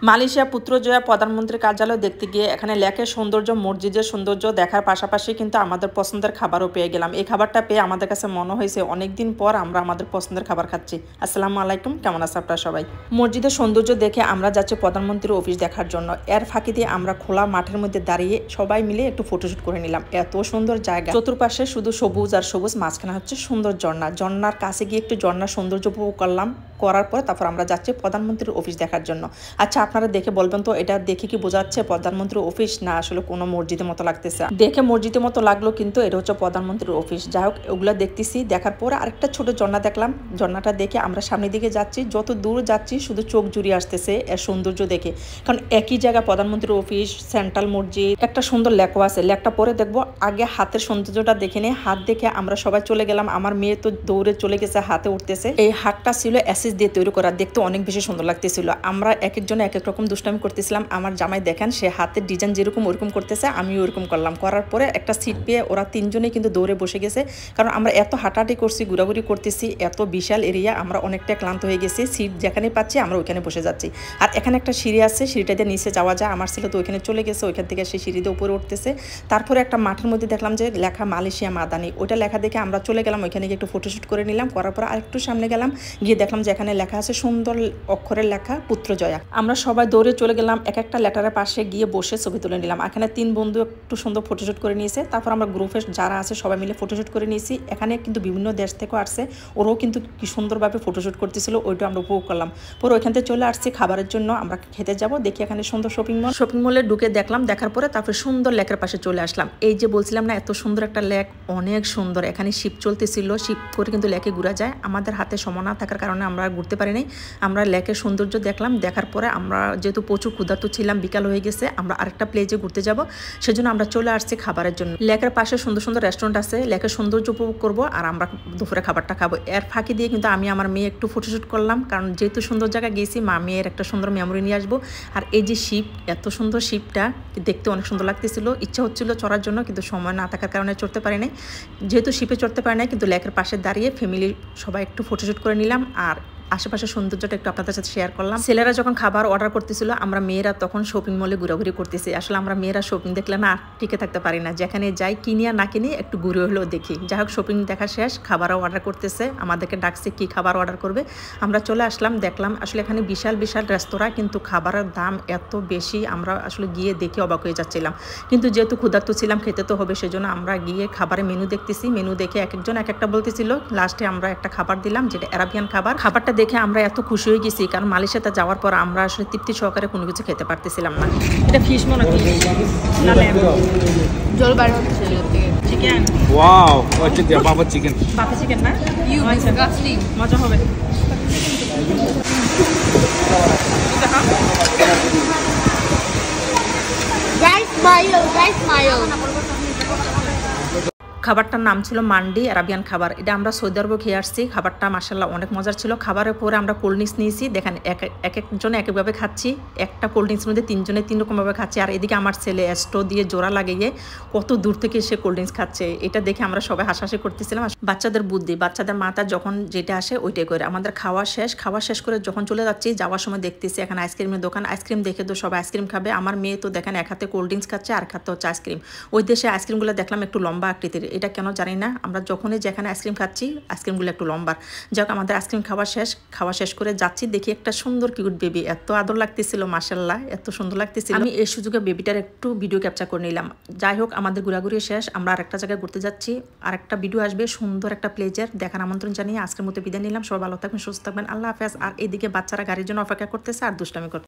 Malaysia পুত্রজয়া প্রধানমন্ত্রীর কার্যালয় দেখতে গিয়ে এখানে লেকের সৌন্দর্য, মসজিদের সৌন্দর্য দেখার পাশাপাশি কিন্তু আমাদের পছন্দের খাবারও পেয়ে গেলাম। এই খাবারটা পেয়ে আমাদের কাছে মনে হয়েছে অনেকদিন পর আমরা আমাদের পছন্দের খাবার খাচ্ছি। আসসালামু আলাইকুম, কেমন আছে আপনারা সবাই? মসজিদের সৌন্দর্য দেখে আমরা যাচ্ছি প্রধানমন্ত্রীর অফিস দেখার জন্য। এর ফাঁকি দিয়ে আমরা খোলা মাঠের মধ্যে দাঁড়িয়ে সবাই মিলে একটু ফটোশুট করে নিলাম। এত সুন্দর জায়গা, চতুর্পাশে শুধু সবুজ আর সবুজ, মাঝখানে হচ্ছে সুন্দর ঝর্ণা। ঝর্ণার কাছে গিয়ে একটু ঝর্ণার সৌন্দর্য উপভোগ করলাম। করার পর তারপর আমরা যাচ্ছি প্রধানমন্ত্রীর অফিস দেখার জন্য। আচ্ছা, আপনারা দেখে বলবেন তো এটা দেখে কি বোঝা যাচ্ছে প্রধানমন্ত্রীর অফিস, না আসলে কোনো মসজিদের মতো লাগতেছে? দেখে মসজিদের মতো লাগলো, কিন্তু এটা হচ্ছে প্রধানমন্ত্রীর অফিস। যাই হোক, ওগুলো দেখতেছি। দেখার পর আরেকটা ছোট ঝর্ণা দেখলাম। ঝর্ণাটা দেখে আমরা সামনের দিকে যাচ্ছি। যত দূর যাচ্ছি শুধু চোখ জুড়িয়ে আসতেছে এর সৌন্দর্য দেখে। কারণ একই জায়গা প্রধানমন্ত্রীর অফিস, সেন্ট্রাল মসজিদ, একটা সুন্দর লেখা আছে। লেখটা পরে দেখবো, আগে হাতের সৌন্দর্যটা দেখে নিয়ে হাত দেখে আমরা সবাই চলে গেলাম। আমার মেয়ে তো দৌড়ে চলে গেছে, হাতে উঠতেছে। এই হাতটা ছিল অ্যাসিস দিয়ে তৈরি করা, দেখতে অনেক বেশি সুন্দর লাগতেছিল। আমরা এক একজনে এক এক রকম দুষ্টামি করতেছিলাম। আমার জামাই দেখেন, সে হাতের ডিজাইন যেরকম ওরকম করতেছে, আমিও ওরকম করলাম। করার পরে একটা সিট পেয়ে ওরা তিনজনেই কিন্তু দৌড়ে বসে গেছে। কারণ আমরা এত হাঁটাহাঁটি করছি, ঘোরাঘুরি করতেছি, এত বিশাল এরিয়া, আমরা অনেকটা ক্লান্ত হয়ে গেছি। সিট যেখানে পাচ্ছি আমরা ওইখানে বসে যাচ্ছি। আর এখানে একটা সিঁড়ি আছে, সিঁড়িটা দিয়ে নিচে যাওয়া যায়। আমার ছেলে তো ওইখানে চলে গেছে, ওইখান থেকে সে সিঁড়ি দিয়ে উপরে উঠতেছে। তারপরে একটা মাঠের মধ্যে দেখলাম যে লেখা মালয়েশিয়া মাদানি, ওইটা লেখা দেখে আমরা চলে গেলাম ওইখানে গিয়ে একটু ফটোশুট করে নিলাম। করার পর আরেকটু সামনে গেলাম, গিয়ে দেখলাম যে এখানে লেখা আছে সুন্দর অক্ষরের লেখা পুত্রজয়া। আমরা সবাই দৌড়ে চলে গেলাম, এক একটা লেটারের পাশে গিয়ে বসে ছবি তুলে নিলাম। এখানে 3 বন্ধু একটু সুন্দর ফটোশুট করে নিয়েছে। তারপর আমরা গ্রুপে যারা আছে সবাই মিলে ফটোশুট করে নিয়েছি। এখানে কিন্তু বিভিন্ন দেশ থেকেও আসছে, ওরাও কিন্তু কি সুন্দরভাবে ফটোশুট করতেছিল, ওইটা আমরা উপভোগ করলাম। পরে ওইখান থেকে চলে আসছি খাবারের জন্য, আমরা খেতে যাব। দেখি এখানে সুন্দর শপিং মলে ঢুকে দেখলাম। দেখার পরে তারপরে সুন্দর লেকের পাশে চলে আসলাম। এই যে বলছিলাম না, এত সুন্দর একটা লেক, অনেক সুন্দর। এখানে শিপ চলতেছিল, শিপ করে কিন্তু লেকে ঘুরা যায়। আমাদের হাতে সময় না থাকার কারণে আমরা ঘুরতে পারি নাই। আমরা লেকের সৌন্দর্য দেখলাম। দেখার পরে আমরা যেহেতু প্রচুর ক্ষুধার্ত ছিলাম, বিকাল হয়ে গেছে, আমরা আরেকটা প্লেসে ঘুরতে যাব, সেজন্য আমরা চলে আসছি খাবারের জন্য। লেকের পাশে সুন্দর সুন্দর রেস্টুরেন্ট আছে, লেকের সৌন্দর্য উপভোগ করবো আর আমরা দুপুরে খাবারটা খাবো। এর ফাঁকি দিয়ে কিন্তু আমি আমার মেয়ে একটু ফটোশুট করলাম, কারণ যেহেতু সুন্দর জায়গায় গেছি, মা মেয়ের একটা সুন্দর মেমোরি নিয়ে আসবো। আর এই যে শিপ, এত সুন্দর শিপটা দেখতে অনেক সুন্দর লাগতেছিল। ইচ্ছা হচ্ছিল চড়ার জন্য, কিন্তু সময় না থাকার কারণে চড়তে পারি নাই। যেহেতু শিপে চড়তে পারি নাই, কিন্তু লেকের পাশে দাঁড়িয়ে ফ্যামিলি সবাই একটু ফটোশুট করে নিলাম আর আশেপাশের সৌন্দর্যটা একটু আপনাদের সাথে শেয়ার করলাম। ছেলেরা যখন খাবার অর্ডার করতেছিল, আমরা মেয়েরা তখন শপিং মলে ঘোরাঘুরি করতেছি। আসলে আমরা মেয়েরা শপিং দেখলে না টিকে থাকতে পারি না, যেখানে যাই কিনি আর না কিনি একটু ঘুরে হলেও দেখি। যাই হোক, শপিং দেখা শেষ, খাবারও অর্ডার করতেছে, আমাদেরকে ডাকছে কি খাবার অর্ডার করবে। আমরা চলে আসলাম, দেখলাম আসলে এখানে বিশাল বিশাল রেস্তোরাঁ, কিন্তু খাবারের দাম এত বেশি, আমরা আসলে গিয়ে দেখে অবাক হয়ে যাচ্ছিলাম। কিন্তু যেহেতু ক্ষুধার্ত ছিলাম, খেতে তো হবে, সেজন্য আমরা গিয়ে খাবারের মেনু দেখতেছি। মেনু দেখে এক একজন এক একটা বলতেছিল। লাস্টে আমরা একটা খাবার দিলাম, যেটা আরাবিয়ান খাবার। খাবারটা দেখে আমরা এত খুশি হয়ে গেছি, কারণ মালয়েশিয়াতে যাওয়ার পর আমরা আসলে তৃপ্তি সহকারে কোনো কিছু খেতে পারতেছিলাম না। এটা ফিশ মনে হয়, জল বার হচ্ছে চিকেন। ওয়াও, হচ্ছে দিয়ে বাবা চিকেন না, মজা হবে। খাবারটার নাম ছিল মান্ডি, আরাবিয়ান খাবার। এটা আমরা সৌদি আরবে খেয়ে আসছি। খাবারটা মাশাআল্লাহ অনেক মজার ছিল। খাবারের পরে আমরা কোল্ড ড্রিঙ্কস নিয়েছি। দেখেন এক একজনে এক একভাবে খাচ্ছি। একটা কোল্ড ড্রিঙ্কসের মধ্যে 3 জনে 3 রকমভাবে খাচ্ছি। আর এদিকে আমার ছেলে স্ট্র দিয়ে জোড়া লাগিয়ে কত দূর থেকে সে কোল্ড ড্রিঙ্কস খাচ্ছে। এটা দেখে আমরা সবাই হাসাহাসি করতেছিলাম। বাচ্চাদের বুদ্ধি, বাচ্চাদের মাথা যখন যেটা আসে ওইটাই করে। আমাদের খাওয়া শেষ করে যখন চলে যাচ্ছি, যাওয়ার সময় দেখতেছি এখানে আইসক্রিমের দোকান। আইসক্রিম দেখে তো সবাই আইসক্রিম খাবে। আমার মেয়ে তো দেখেন এক হাতে কোল্ড ড্রিঙ্কস খাচ্ছে, আর এক হাতে হচ্ছে আইসক্রিম। ওই দেশে আইসক্রিমগুলো দেখলাম একটু লম্বা আকৃতির, এটা কেন জানি না। আমরা যখনই যেখানে আইসক্রিম খাচ্ছি, আইসক্রিমগুলো একটু লম্বার। যাক, আমাদের আইসক্রিম খাওয়া শেষ করে যাচ্ছি, দেখি একটা সুন্দর কিউট বেবি, এত আদর লাগতেছিল, মাশাআল্লাহ এত সুন্দর লাগতেছিল। আমি এই সুযোগে বেবিটার একটু ভিডিও ক্যাপচার করে নিলাম। যাই হোক, আমাদের ঘোরাঘুরি শেষ, আমরা আরেকটা জায়গায় ঘুরতে যাচ্ছি। আর একটা ভিডিও আসবে, সুন্দর একটা প্লেজার দেখার আমন্ত্রণ জানিয়ে আজকের মতো বিদায় নিলাম। সবাই ভালো থাকবেন, সুস্থ থাকবেন, আল্লাহ হাফেজ। আর এদিকে বাচ্চারা গাড়ির জন্য অপেক্ষা করতেছে আর দুষ্টামি করতে।